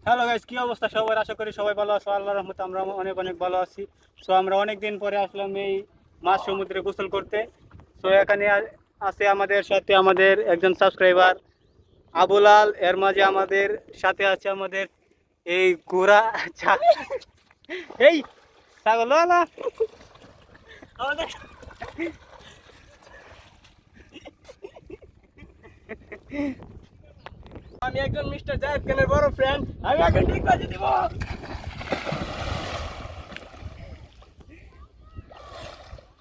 Hello guys, কি অবস্থা সবার? আশা করি সবাই ভালো আছো। আল্লাহর রহমতে আমরা অনেক অনেক ভালো আছি। সো আমরা অনেক দিন পরে আসলাম এই মাছ সমুদ্রে গোসল করতে। সো এখানে আছে আমাদের সাথে আমাদের একজন সাবস্ক্রাইবার আবুলাল। এর মাঝে আমাদের সাথে আছে আমাদের এই গোরা এই ছাগল না আমাদের আমি একজন মিস্টার জায়েদ খানের বড় ফ্রেন্ড। আমি এখন ঠিক বাজে দিব।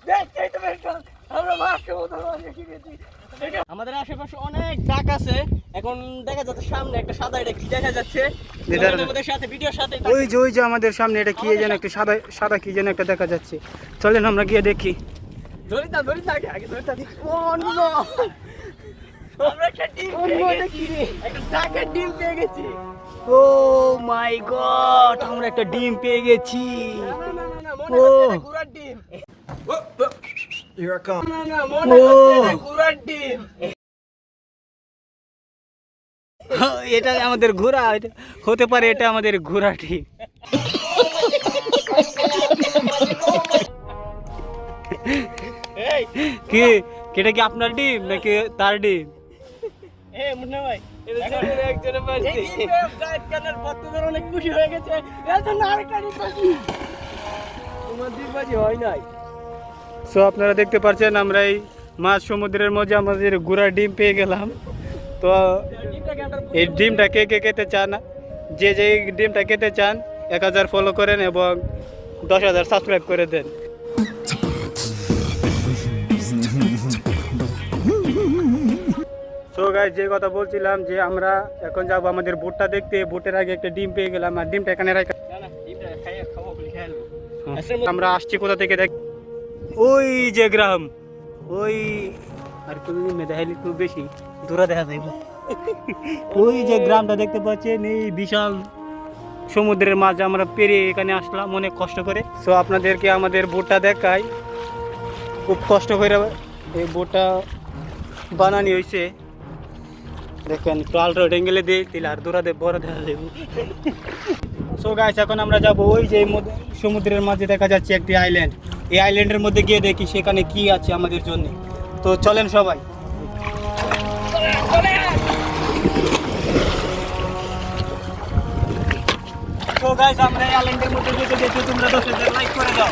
দেখতেই তো বেশ আমরা মাছ সমুদ্র মাঝে শিখেছি। আমাদের আশেপাশে অনেক ডাক আছে। এখন দেখা যাচ্ছে সামনে একটা সাদা, এটা কি দেখা যাচ্ছে? আমাদের সাথে ভিডিওর সাথে ওই যে আমাদের সামনে এটা কি যেন একটা সাদা সাদা কি যেন একটা দেখা যাচ্ছে। চলেন আমরা গিয়ে দেখি। ধরিতা আগে আগে ধরিতা দি। আমরা একটা ডিম পেয়ে গেছি। একটা ডাকের ডিম পেয়ে গেছি। ও মাই গড, আমরা একটা ডিম পেয়ে গেছি। না মনে হচ্ছে এটা গুড়ার ডিম। Here I come. না মনে হচ্ছে এটা গুড়ার ডিম। এটা আমাদের ঘোড়া হতে পারে, এটা আমাদের ঘোড়া ডিম। এই কি এটা কি আপনার ডিম নাকি তার ডিম? এ মুন্না ভাই, একজনে পারছি। জায়েদ খানের ভক্তদের অনেক খুশি হয়ে গেছে। এর জন্য আরেকটা ডিম পাচ্ছি। তোমার ডিম বাজি হয় নাই। সো আপনারা দেখতে পাচ্ছেন আমরা এই মাছ সমুদ্রের মধ্যে আমাদের ঘোড়া ডিম পেয়ে গেলাম। তো এই ডিমটা কে কে খেতে চান, যে যে এই ডিমটা খেতে চান 1000 ফলো করেন এবং 10,000 সাবস্ক্রাইব করে দেন। সো গাইস, যে কথা বলছিলাম যে আমরা এখন যাব আমাদের বোটটা দেখতে। বোটের আগে একটা ডিম পেয়ে গেলাম, আর ডিমটা এখানে রাখা। না না, ডিমটা খাইয়া খাবো বলি খেয়াল। আমরা আসছি কোথা থেকে দেখ, ওই যে গ্রাম, ওই আর তুমি মেধাইলি খুব বেশি দূরে দেখা যাইব। ওই যে গ্রামটা দেখতে পাচ্ছেন, এই বিশাল সমুদ্রের মাঝে আমরা পেরিয়ে এখানে আসলাম অনেক কষ্ট করে। সো আপনাদেরকে আমাদের বোটটা দেখাই। খুব কষ্ট করে এই বোটটা বানানি হয়েছে। দেখেন একটু আলট্রা এঙ্গেলে দিয়ে দিলে আর দূরাতে বড় দেখা যাবে। সো গাইস, এখন আমরা যাব ওই যে সমুদ্রের মাঝে দেখা যাচ্ছে একটি আইল্যান্ড। এই আইল্যান্ডের মধ্যে গিয়ে দেখি সেখানে কি আছে আমাদের জন্য। তো চলেন সবাই। তো গাইস, আমরা এই আইল্যান্ডের মধ্যে যেতে যেতে তোমরা 10,000 লাইক করে দাও।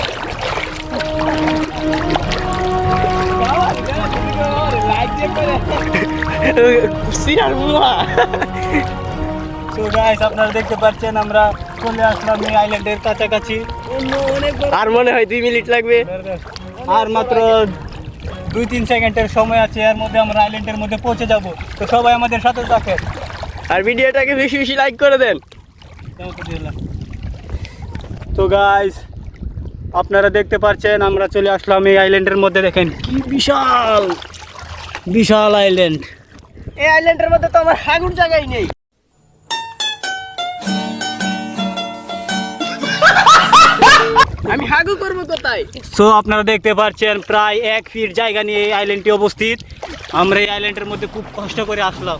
সো গাইস, আপনারা দেখতে পাচ্ছেন আমরা চলে আসলাম এই আইল্যান্ডের কাছাকাছি। আর মনে হয় 2 মিনিট লাগবে। আর মাত্র 2-3 সেকেন্ডের সময় আছে, এর মধ্যে আমরা আইল্যান্ডের মধ্যে পৌঁছে যাব। তো সবাই আমাদের সাথে থাকেন আর ভিডিওটাকে বেশি বেশি লাইক করে দেন। তো গাইস, আপনারা দেখতে পাচ্ছেন আমরা চলে আসলাম এই আইল্যান্ডের মধ্যে। দেখেন কি বিশাল বিশাল আইল্যান্ড। এই আইল্যান্ডের মধ্যে তো আমার হাগুর জায়গায় নেই। আমি হাগু করবো কোথায়? সো আপনারা দেখতে পাচ্ছেন প্রায় 1 ফিট জায়গা নিয়ে এই আইল্যান্ডটি অবস্থিত। আমরা এই আইল্যান্ডের মধ্যে খুব কষ্ট করে আসলাম।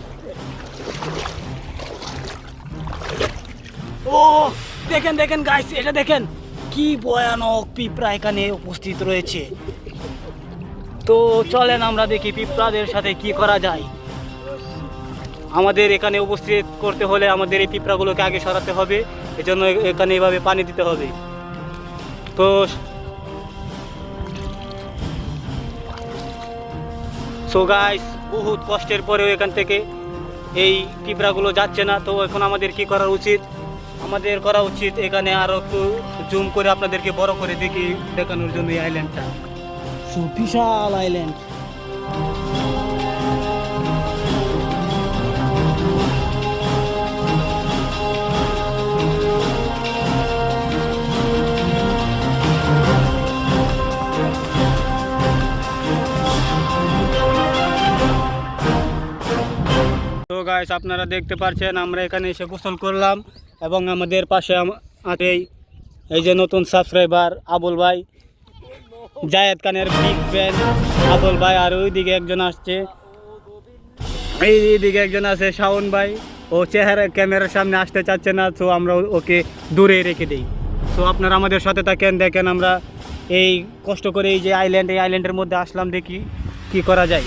ও দেখেন দেখেন গাইস, এটা দেখেন কি ভয়ানক পিঁপড়া এখানে উপস্থিত রয়েছে। তো চলেন আমরা দেখি পিঁপড়াদের সাথে কি করা যায়। আমাদের এখানে উপস্থিত করতে হলে আমাদের এই পিঁপড়াগুলোকে আগে সরাতে হবে, এজন্য এখানে এভাবে পানি দিতে হবে। তো সো গাইস, বহুত কষ্টের পরেও এখান থেকে এই পিঁপড়াগুলো যাচ্ছে না। তো এখন আমাদের কি করা উচিত? আমাদের করা উচিত এখানে আরও একটু জুম করে আপনাদেরকে বড় করে দেখি দেখানোর জন্য এই আইল্যান্ডটা। সো বিশাল আইল্যান্ড। তো গাইস, আপনারা দেখতে পাচ্ছেন আমরা এখানে এসে গোসল করলাম এবং আমাদের পাশে আছে এই যে নতুন সাবস্ক্রাইবার আবুল ভাই, জায়েদ খানের বিগ ফ্যান আবুল ভাই। আর ওইদিকে একজন আসছে, এইদিকে একজন আছে শাওন ভাই, ও চেহারা ক্যামেরার সামনে আসতে চাচ্ছে না, তো আমরা ওকে দূরে রেখে দিই। তো আপনারা আমাদের সাথে থাকেন, দেখেন আমরা এই কষ্ট করে এই যে আইল্যান্ড, এই আইল্যান্ডের মধ্যে আসলাম, দেখি কি করা যায়।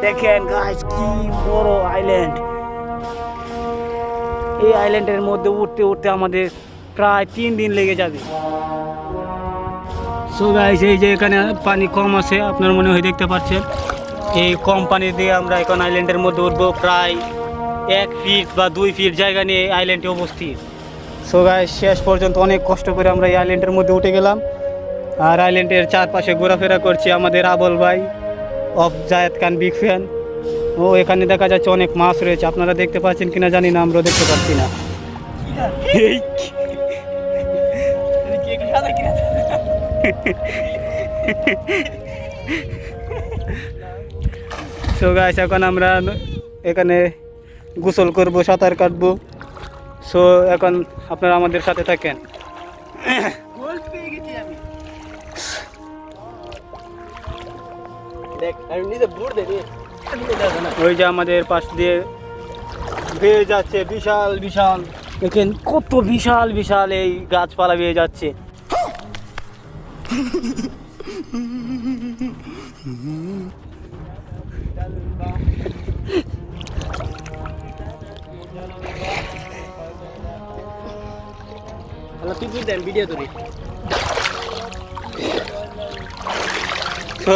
দেখেন গাইস কি বড় আইল্যান্ড। এই আইল্যান্ডের মধ্যে উঠতে উঠতে আমাদের প্রায় 3 দিন লেগে যাবে। সো গাইস এই যে এখানে পানি কম আছে, আপনার মনে হয় দেখতে পাচ্ছেন, এই কম পানি দিয়ে আমরা এখন আইল্যান্ডের মধ্যে উঠবো। প্রায় 1 ফিট বা 2 ফিট জায়গা নিয়ে আইল্যান্ডে অবস্থিত। সো গাইস শেষ পর্যন্ত অনেক কষ্ট করে আমরা এই আইল্যান্ডের মধ্যে উঠে গেলাম, আর আইল্যান্ডের চারপাশে ঘোরাফেরা করছি আমাদের আবুল ভাই of Zayed Khan big fan. ও এখানে দেখা যাচ্ছে অনেক মাছ রয়েছে, আপনারা দেখতে পাচ্ছেন কিনা জানি না, আমরা দেখতে পাচ্ছি না। সো গাইস এখন আমরা এখানে গোসল করব, সাঁতার কাটবো। সো এখন আপনারা আমাদের সাথে থাকেন। ওই যে আমাদের পাশ দিয়ে বেয়ে যাচ্ছে বিশাল বিশাল, দেখেন কত বিশাল বিশাল এই গাছপালা বেয়ে যাচ্ছে। ভিডিও ধরি তো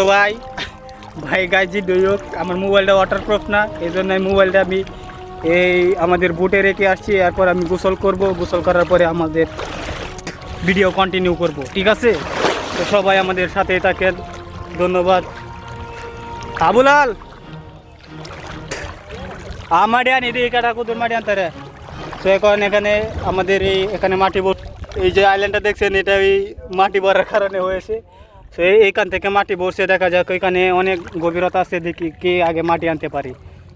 ভাই গাইজি হোক, আমার মোবাইলটা ওয়াটারপ্রুফ না, এই জন্য মোবাইলটা আমি এই আমাদের বুটে রেখে আসছি। এরপর আমি গোসল করব, গোসল করার পরে আমাদের ভিডিও কন্টিনিউ করব, ঠিক আছে? তো সবাই আমাদের সাথে থাকেন, ধন্যবাদ। আবুলাল আমার আনি দিয়ে কাটা কুদুর মাটি আনতে রে। তো এখন এখানে আমাদের এখানে মাটি এই যে আইল্যান্ডটা দেখছেন, এটা এই মাটি ভরার কারণে হয়েছে। তো এইখান থেকে মাটি ভরছে, দেখা যাক এখানে অনেক গভীরতা আছে, দেখি কে আগে মাটি আনতে পারি।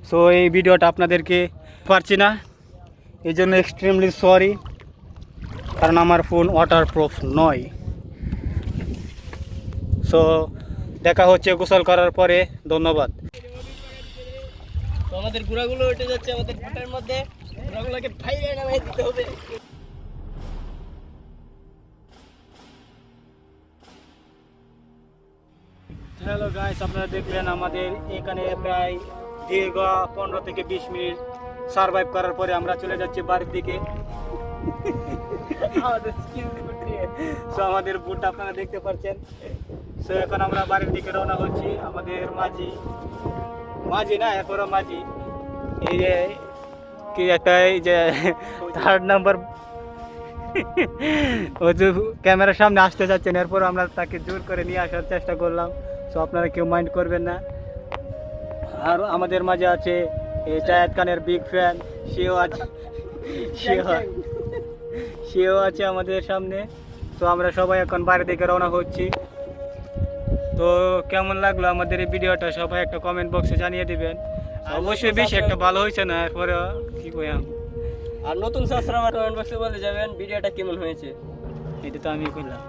সো এই ভিডিওটা আপনাদেরকে পারছি না, এই জন্য এক্সট্রিমলি সরি, কারণ আমার ফোন ওয়াটারপ্রুফ নয়। সো দেখা হচ্ছে গোসল করার পরে, ধন্যবাদ। তো আমাদের ঘোড়াগুলো উঠে যাচ্ছে আমাদের বুটের মধ্যে, ঘোড়াগুলোকে ফাইলে নামাই দিতে হবে। হ্যালো গাইস, আপনারা দেখলেন আমাদের এখানে প্রায় দীর্ঘ 15 থেকে 20 মিনিট সার্ভাইভ করার পরে আমরা চলে যাচ্ছি বাড়ির দিকে। সো আমাদের বুট আপনারা দেখতে পাচ্ছেন। সো এখন আমরা বাড়ির দিকে রওনা হচ্ছি। আমাদের মাঝি না, এরপরও মাঝি, এই যে কি একটা এই যে 3rd নাম্বার ও যে ক্যামেরার সামনে আসতে যাচ্ছেন, এরপর আমরা তাকে জোর করে নিয়ে আসার চেষ্টা করলাম। সো আপনারা কেউ মাইন্ড করবেন না। আর আমাদের মাঝে আছে এই জায়েদ খানের বিগ ফ্যান, সেও আছে আমাদের সামনে। তো আমরা সবাই এখন বাইরের দিকে রওনা হচ্ছি। তো কেমন লাগলো আমাদের এই ভিডিওটা সবাই একটা কমেন্ট বক্সে জানিয়ে দিবেন। অবশ্যই বেশি একটা ভালো হয়েছে না, এরপরে কি কইয়াম। আর নতুন সাবস্ক্রাইবার কমেন্ট বক্সে বলে যাবেন ভিডিওটা কেমন হয়েছে। এটা তো আমি করলাম।